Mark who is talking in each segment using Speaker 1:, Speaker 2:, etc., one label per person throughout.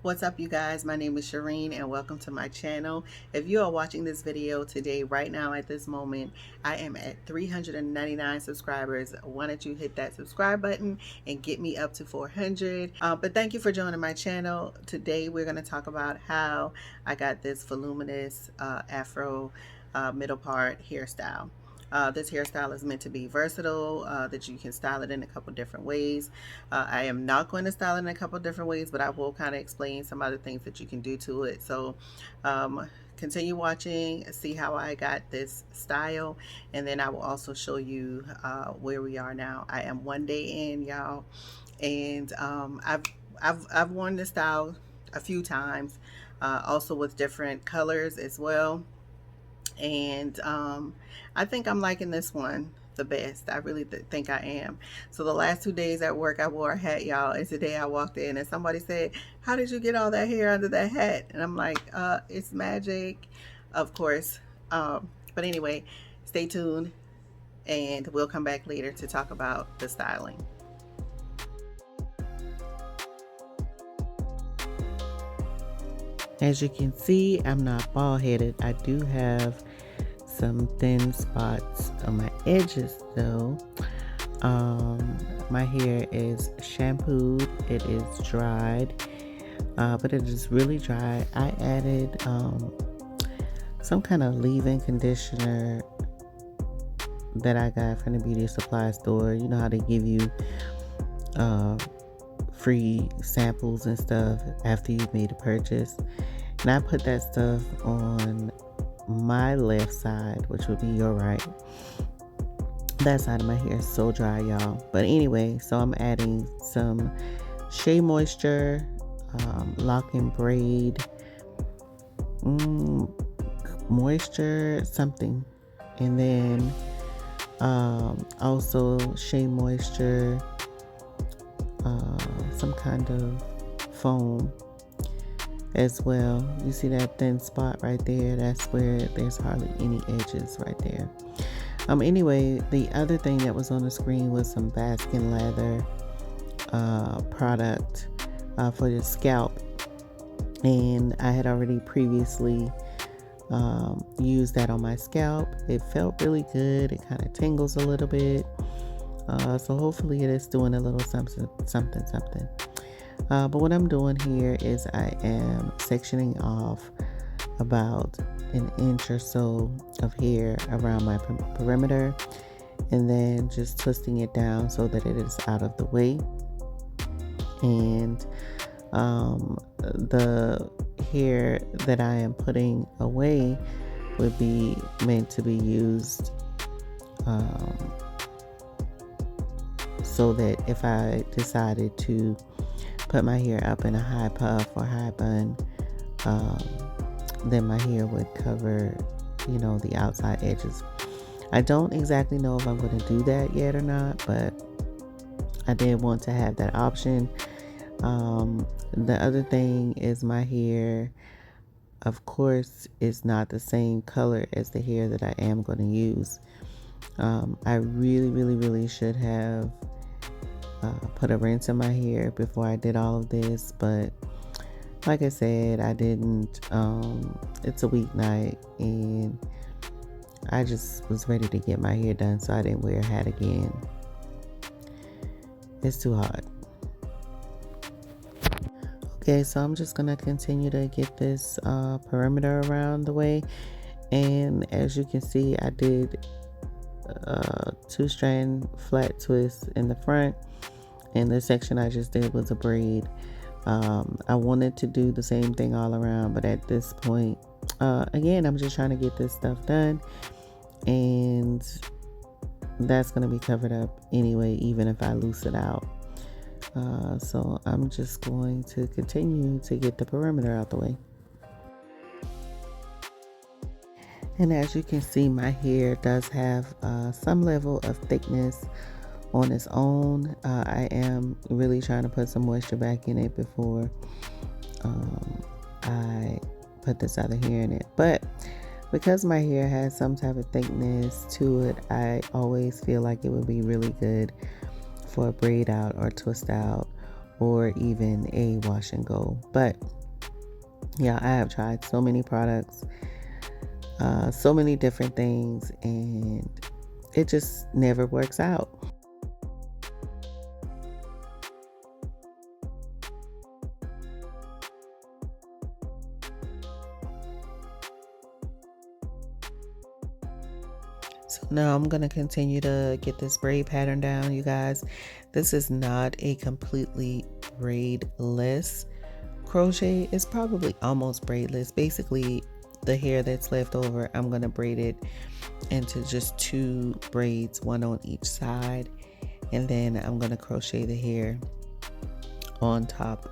Speaker 1: What's up, you guys? My name is Shireen and welcome to my channel. If you are watching this video today, right now at this moment, I am at 399 subscribers. Why don't you hit that subscribe button and get me up to 400? But thank you for joining my channel. Today we're going to talk about how I got this voluminous Afro middle part hairstyle. This hairstyle is meant to be versatile, that you can style it in a couple different ways. I am not going to style it in a couple different ways, but I will kind of explain some other things that you can do to it. So continue watching, see how I got this style, and then I will also show you where we are now. I am one day in, y'all, and I've worn this style a few times, also with different colors as well. And I think I'm liking this one the best. I really think I am. So the last 2 days at work, I wore a hat, y'all, and today I walked in and somebody said, how did you get all that hair under that hat? And I'm like, it's magic, of course. But anyway, stay tuned and we'll come back later to talk about the styling. As you can see, I'm not bald headed. I do have some thin spots on my edges though. My hair is shampooed, it is dried, but it is really dry. I added some kind of leave-in conditioner that I got from the beauty supply store. You know how they give you free samples and stuff after you've made a purchase. And I put that stuff on my left side, which would be your right. That side of my hair is so dry, y'all. But anyway, so I'm adding some Shea moisture, lock-in braid, moisture something, and then also Shea moisture, some kind of foam as well. You see that thin spot right there? That's where there's hardly any edges right there. Anyway, the other thing that was on the screen was some Bask and Lather product for the scalp, and I had already previously used that on my scalp. It felt really good. It kind of tingles a little bit, so hopefully it is doing a little something. But what I'm doing here is I am sectioning off about an inch or so of hair around my perimeter, and then just twisting it down so that it is out of the way. And the hair that I am putting away would be meant to be used so that if I decided to put my hair up in a high puff or high bun, then my hair would cover, you know, the outside edges. I don't exactly know if I'm going to do that yet or not, but I did want to have that option. The other thing is my hair, of course, is not the same color as the hair that I am going to use. I really should have put a rinse in my hair before I did all of this, but like I said, I didn't. It's a weeknight and I just was ready to get my hair done, so I didn't wear a hat again. It's too hot. Okay, so I'm just gonna continue to get this perimeter around the way, and as you can see, I did 2-strand flat twist in the front, and the section I just did was a braid. I wanted to do the same thing all around, but at this point, again, I'm just trying to get this stuff done, and that's going to be covered up anyway, even if I loose it out. So I'm just going to continue to get the perimeter out the way. And as you can see, my hair does have some level of thickness on its own. I am really trying to put some moisture back in it before I put this other hair in it. But because my hair has some type of thickness to it, I always feel like it would be really good for a braid out or twist out, or even a wash and go. But yeah, I have tried so many products, so many different things, and it just never works out. So now I'm going to continue to get this braid pattern down, you guys. This is not a completely braidless crochet. It's probably almost braidless. Basically, the hair that's left over, I'm going to braid it into just 2 braids, one on each side. And then I'm going to crochet the hair on top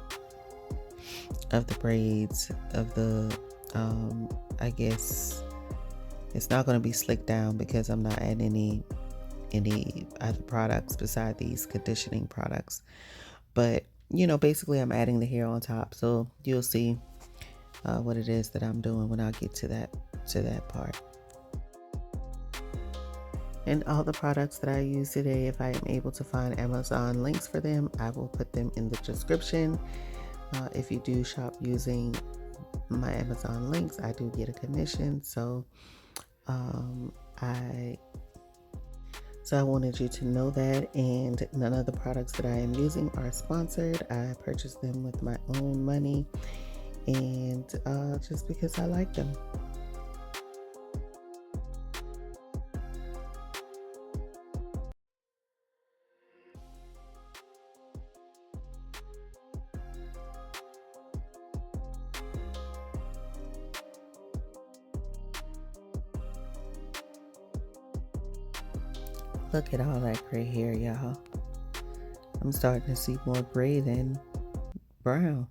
Speaker 1: of the braids of the, I guess it's not going to be slicked down because I'm not adding any other products beside these conditioning products. But you know, basically I'm adding the hair on top, so you'll see what it is that I'm doing when I get to that part. And all the products that I use today, if I am able to find Amazon links for them, I will put them in the description. If you do shop using my Amazon links, I do get a commission. So I wanted you to know that, and none of the products that I am using are sponsored. I purchased them with my own money, and just because I like them. Look at all that gray hair, y'all. I'm starting to see more gray than brown.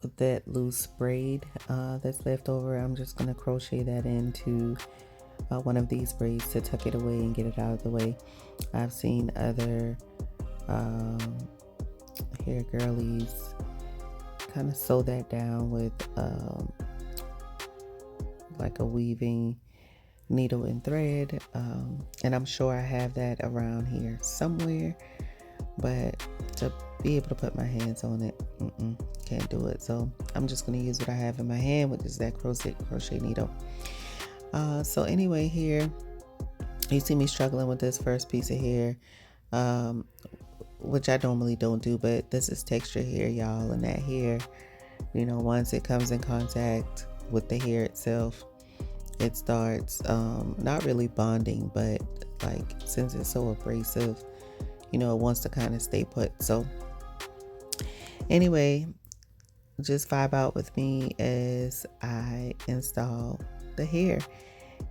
Speaker 1: With that loose braid that's left over, I'm just going to crochet that into one of these braids to tuck it away and get it out of the way. I've seen other hair girlies kind of sew that down with like a weaving needle and thread, and I'm sure I have that around here somewhere, but to be able to put my hands on it, can't do it. So I'm just going to use what I have in my hand, which is that crochet needle. So anyway, here you see me struggling with this first piece of hair, which I normally don't do, but this is texture hair, y'all, and that hair, you know, once it comes in contact with the hair itself, it starts not really bonding, but like since it's so abrasive, you know, it wants to kind of stay put. So anyway, just vibe out with me as I install the hair,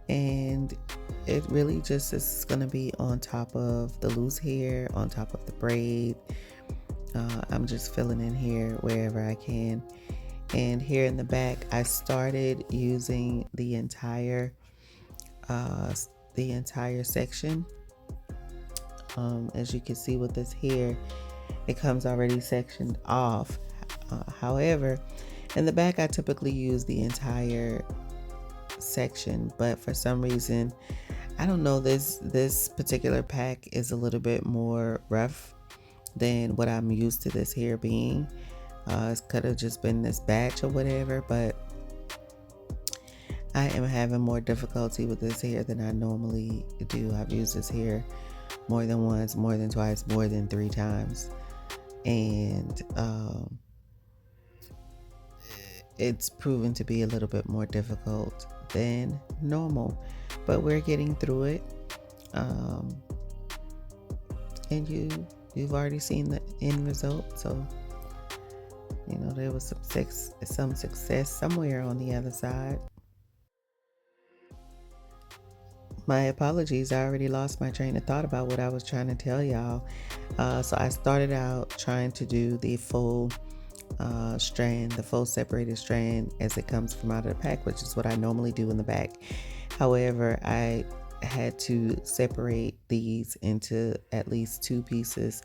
Speaker 1: and it really just is going to be on top of the loose hair, on top of the braid. I'm just filling in here wherever I can. And here in the back, I started using the entire section. As you can see with this hair, it comes already sectioned off. However, in the back, I typically use the entire section, but for some reason, I don't know, this particular pack is a little bit more rough than what I'm used to this hair being. It could have just been this batch or whatever, but I am having more difficulty with this hair than I normally do. I've used this hair more than once, more than twice, more than 3 times. And it's proven to be a little bit more difficult than normal. But we're getting through it. And you've already seen the end result. So, you know, there was some success somewhere on the other side. My apologies, I already lost my train of thought about what I was trying to tell y'all. So I started out trying to do the full strand, the full separated strand as it comes from out of the pack, which is what I normally do in the back. However, I had to separate these into at least 2 pieces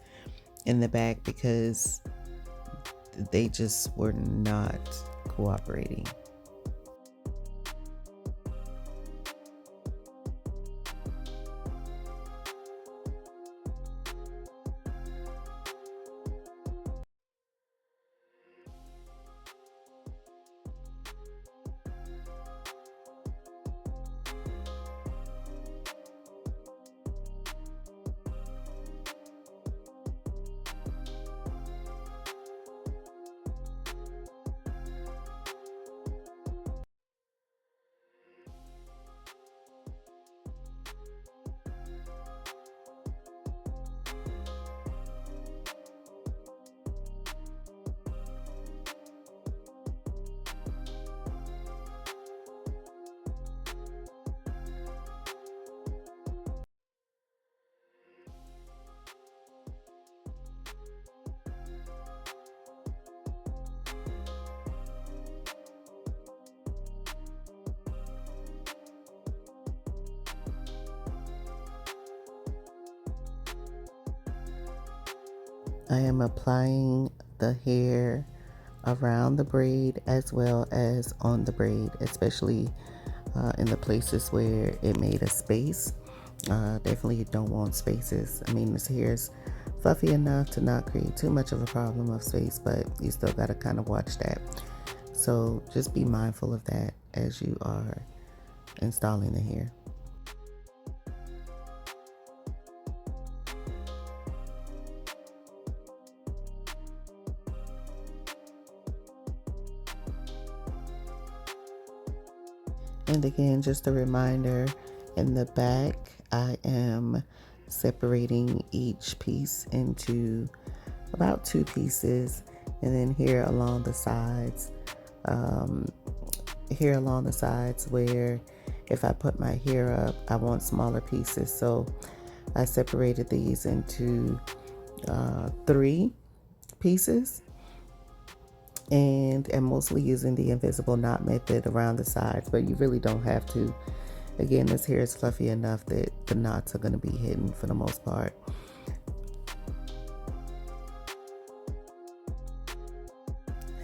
Speaker 1: in the back because they just were not cooperating. I am applying the hair around the braid as well as on the braid, especially in the places where it made a space. Definitely don't want spaces. I mean, this hair is fluffy enough to not create too much of a problem of space, but you still got to kind of watch that. So just be mindful of that as you are installing the hair. And again, just a reminder, in the back, I am separating each piece into about 2 pieces. And then here along the sides, where if I put my hair up, I want smaller pieces. So I separated these into 3 pieces. And I'm mostly using the invisible knot method around the sides, but you really don't have to. Again, this hair is fluffy enough that the knots are going to be hidden for the most part.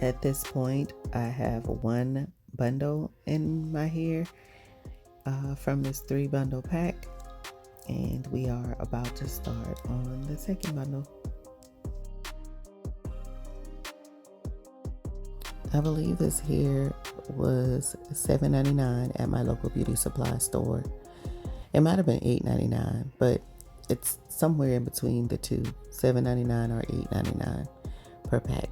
Speaker 1: At this point, I have 1 bundle in my hair from this 3 bundle pack, and we are about to start on the second bundle. I believe this hair was $7.99 at my local beauty supply store. It might have been $8.99, but it's somewhere in between the two, $7.99 or $8.99 per pack.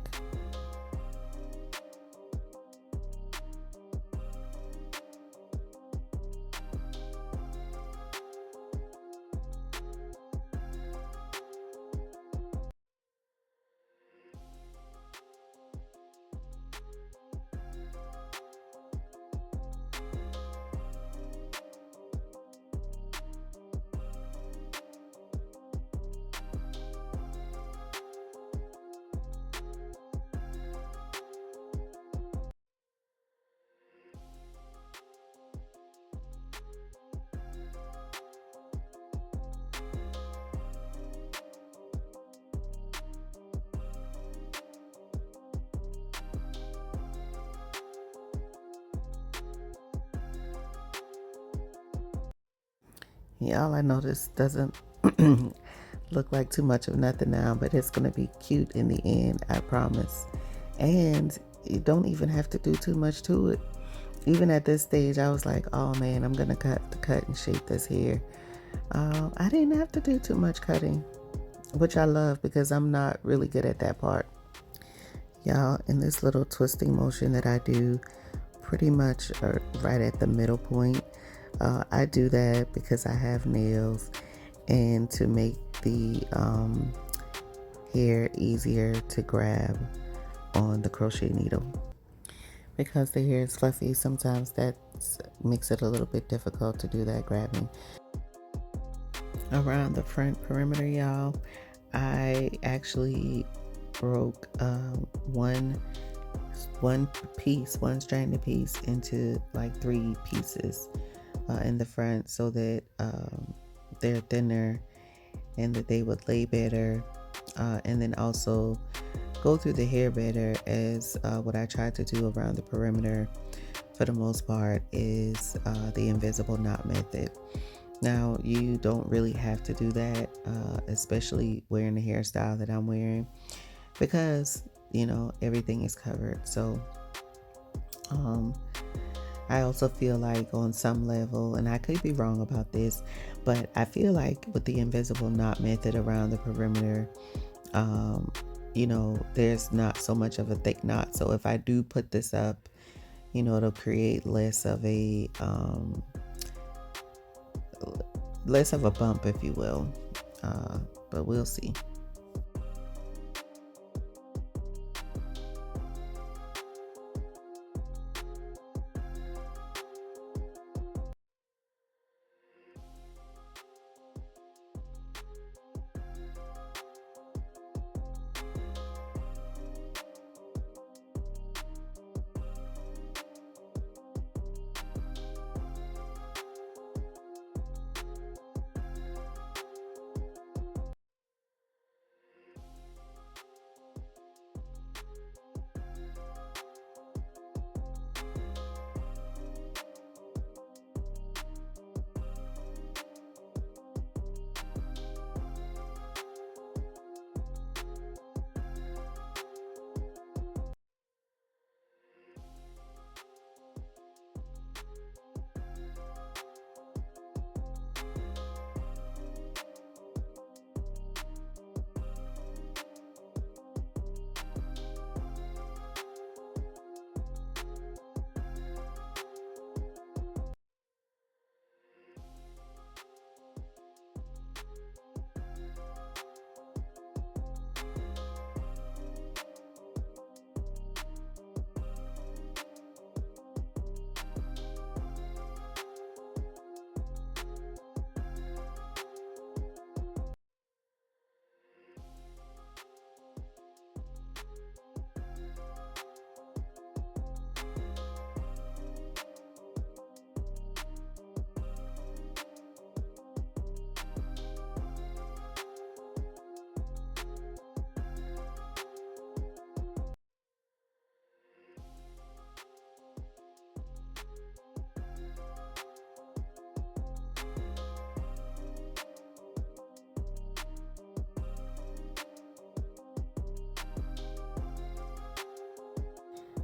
Speaker 1: Y'all, I know this doesn't look like too much of nothing now, but it's going to be cute in the end, I promise. And you don't even have to do too much to it. Even at this stage, I was like, oh man, I'm going to cut and shape this hair. I didn't have to do too much cutting, which I love because I'm not really good at that part. Y'all, in this little twisting motion that I do, pretty much right at the middle point, I do that because I have nails and to make the hair easier to grab on the crochet needle. Because the hair is fluffy, sometimes that makes it a little bit difficult to do that grabbing. Around the front perimeter, y'all, I actually broke one stranded piece into like 3 pieces in the front so that they're thinner and that they would lay better, and then also go through the hair better. As what I tried to do around the perimeter for the most part is the invisible knot method. Now, you don't really have to do that, especially wearing the hairstyle that I'm wearing, because, you know, everything is covered. So, I also feel like on some level, and I could be wrong about this, but I feel like with the invisible knot method around the perimeter, you know, there's not so much of a thick knot. So if I do put this up, you know, it'll create less of a bump, if you will, but we'll see.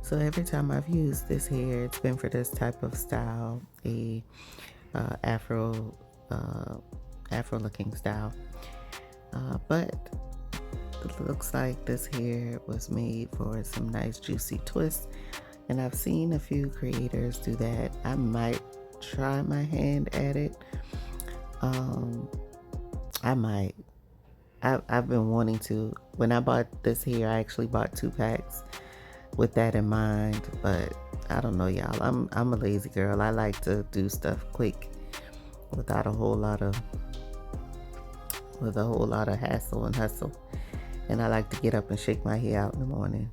Speaker 1: So every time I've used this hair, it's been for this type of style, a afro looking style. But it looks like this hair was made for some nice juicy twists, and I've seen a few creators do that. I might try my hand at it. I might. I've been wanting to. When I bought this hair, I actually bought 2 packs with that in mind, but I don't know, y'all. I'm a lazy girl. I like to do stuff quick without a whole lot of hassle and hustle. And I like to get up and shake my hair out in the morning.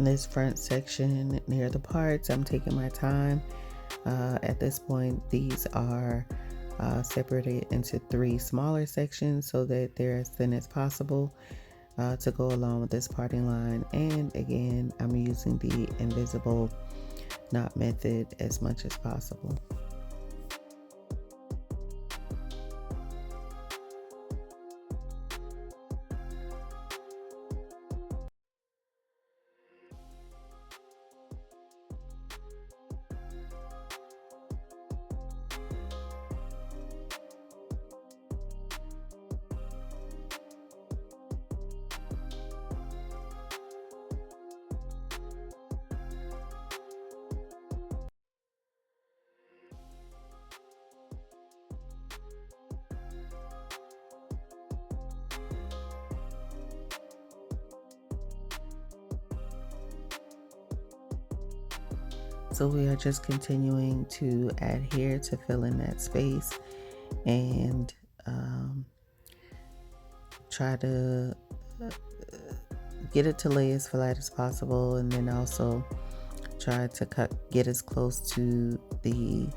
Speaker 1: this front section near the parts, I'm taking my time. At this point, these are separated into 3 smaller sections so that they're as thin as possible to go along with this parting line. And again, I'm using the invisible knot method as much as possible. So we are just continuing to adhere to fill in that space and try to get it to lay as flat as possible, and then also try to get as close to the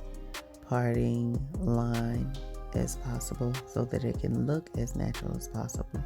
Speaker 1: parting line as possible so that it can look as natural as possible.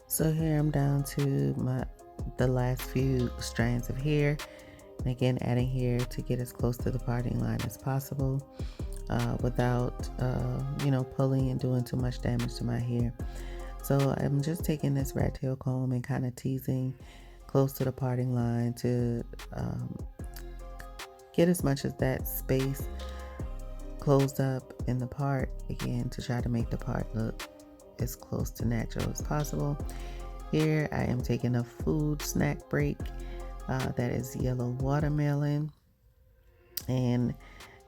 Speaker 1: So here I'm down to the last few strands of hair, and again adding hair to get as close to the parting line as possible without pulling and doing too much damage to my hair. So I'm just taking this rat tail comb and kind of teasing close to the parting line to get as much of that space closed up in the part, again to try to make the part look as close to natural as possible. Here I am taking a food snack break that is yellow watermelon, and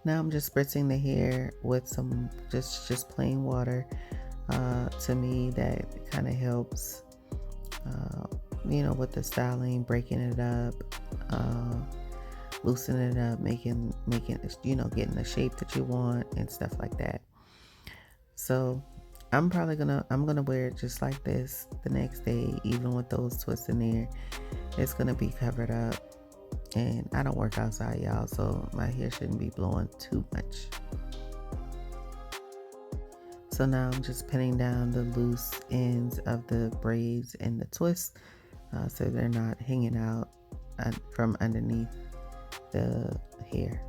Speaker 1: now I'm just spritzing the hair with some just plain water. To me that kind of helps with the styling, breaking it up, loosening it up, making getting the shape that you want and stuff like that. So I'm gonna wear it just like this the next day, even with those twists in there. It's gonna be covered up, and I don't work outside, y'all, so my hair shouldn't be blowing too much. So now I'm just pinning down the loose ends of the braids and the twist, so they're not hanging out from underneath the hair.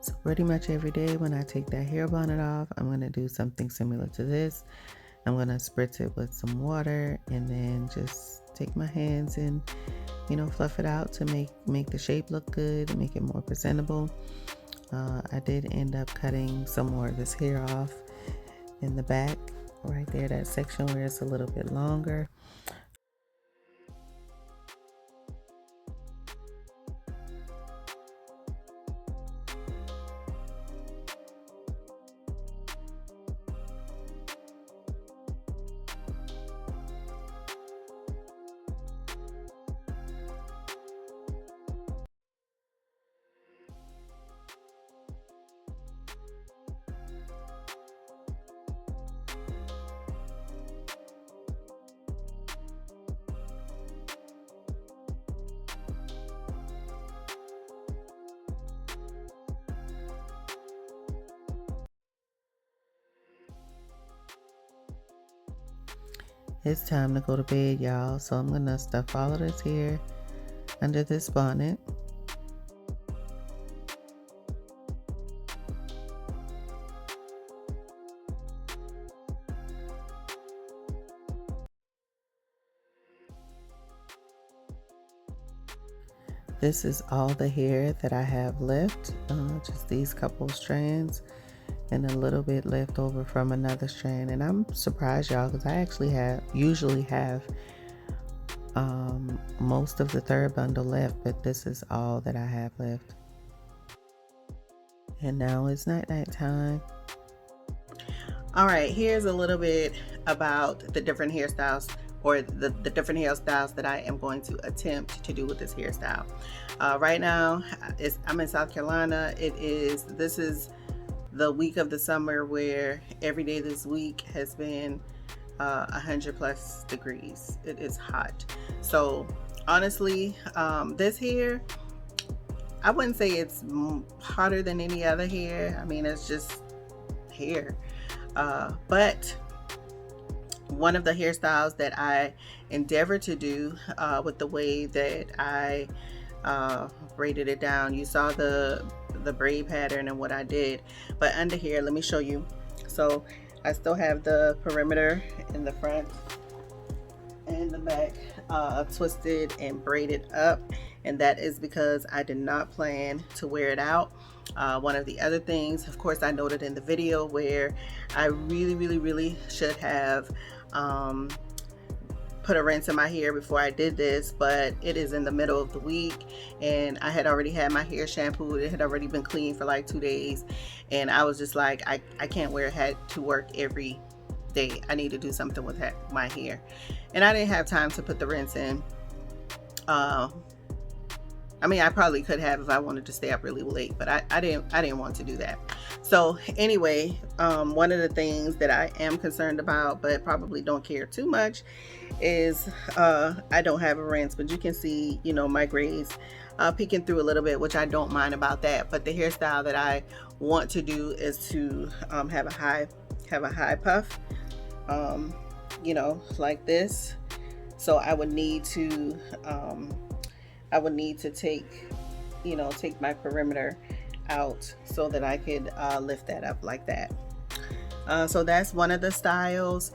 Speaker 1: So pretty much every day when I take that hair bonnet off, I'm going to do something similar to this. I'm going to spritz it with some water and then just take my hands and, you know, fluff it out to make the shape look good and make it more presentable. I did end up cutting some more of this hair off in the back right there, that section where it's a little bit longer. It's time to go to bed, y'all. So I'm gonna stuff all of this hair under this bonnet. This is all the hair that I have left, just these couple strands and a little bit left over from another strand. And I'm surprised, y'all, because I actually usually have most of the third bundle left, but this is all that I have left. And now it's night time. All right, here's a little bit about the different hairstyles, or the different hairstyles that I am going to attempt to do with this hairstyle. Right now, I'm in South Carolina. This is the week of the summer where every day this week has been 100+ degrees. It is hot. So honestly, this hair, I wouldn't say it's hotter than any other hair. I mean, it's just hair. But one of the hairstyles that I endeavor to do with the way that I braided it down, you saw the braid pattern and what I did, but under here, let me show you. So I still have the perimeter in the front and the back twisted and braided up, and that is because I did not plan to wear it out. One of the other things, of course, I noted in the video where I really should have put a rinse in my hair before I did this, but it is in the middle of the week and I had already had my hair shampooed. It had already been clean for like 2 days, and I was just like, I can't wear a hat to work every day. I need to do something with my hair, and I didn't have time to put the rinse in. I mean, I probably could have if I wanted to stay up really late, but I didn't want to do that. So anyway, one of the things that I am concerned about, but probably don't care too much, is I don't have a rinse, but you can see, you know, my grays peeking through a little bit, which I don't mind about that. But the hairstyle that I want to do is to have a high puff, you know, like this. So I would need to take my perimeter out so that I could lift that up like that. So that's one of the styles.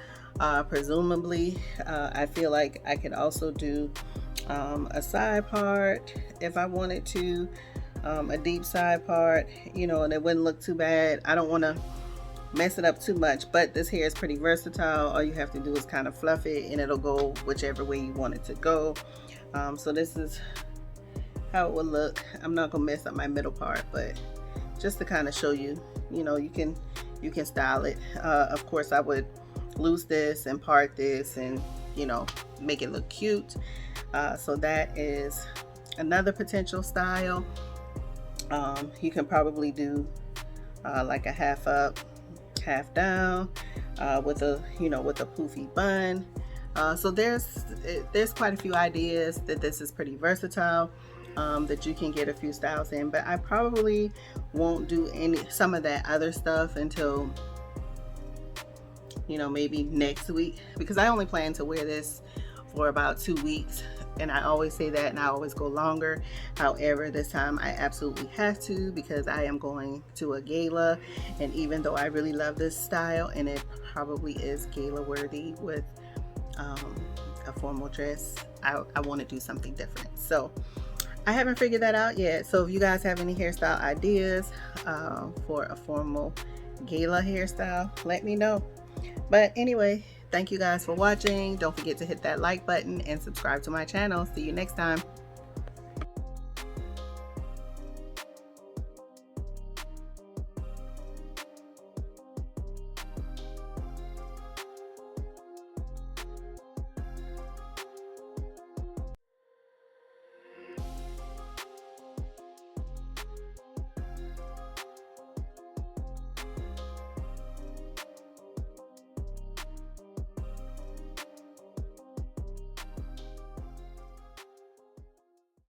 Speaker 1: Presumably, I feel like I could also do a side part if I wanted to, a deep side part, you know, and it wouldn't look too bad. I don't want to mess it up too much, but this hair is pretty versatile. All you have to do is kind of fluff it and it'll go whichever way you want it to go. So this is how it would look. I'm not gonna mess up my middle part, but just to kind of show you, you know, you can style it. Of course, I would loose this and part this and, you know, make it look cute. So that is another potential style. You can probably do like a half up, half down, with a poofy bun. So there's quite a few ideas that this is pretty versatile, that you can get a few styles in, but I probably won't do some of that other stuff until, you know, maybe next week, because I only plan to wear this for about 2 weeks, and I always say that and I always go longer. However, this time I absolutely have to, because I am going to a gala, and even though I really love this style and it probably is gala worthy with a formal dress, I want to do something different. So I haven't figured that out yet. So if you guys have any hairstyle ideas for a formal gala hairstyle, let me know. But anyway, thank you guys for watching. Don't forget to hit that like button and subscribe to my channel. See you next time.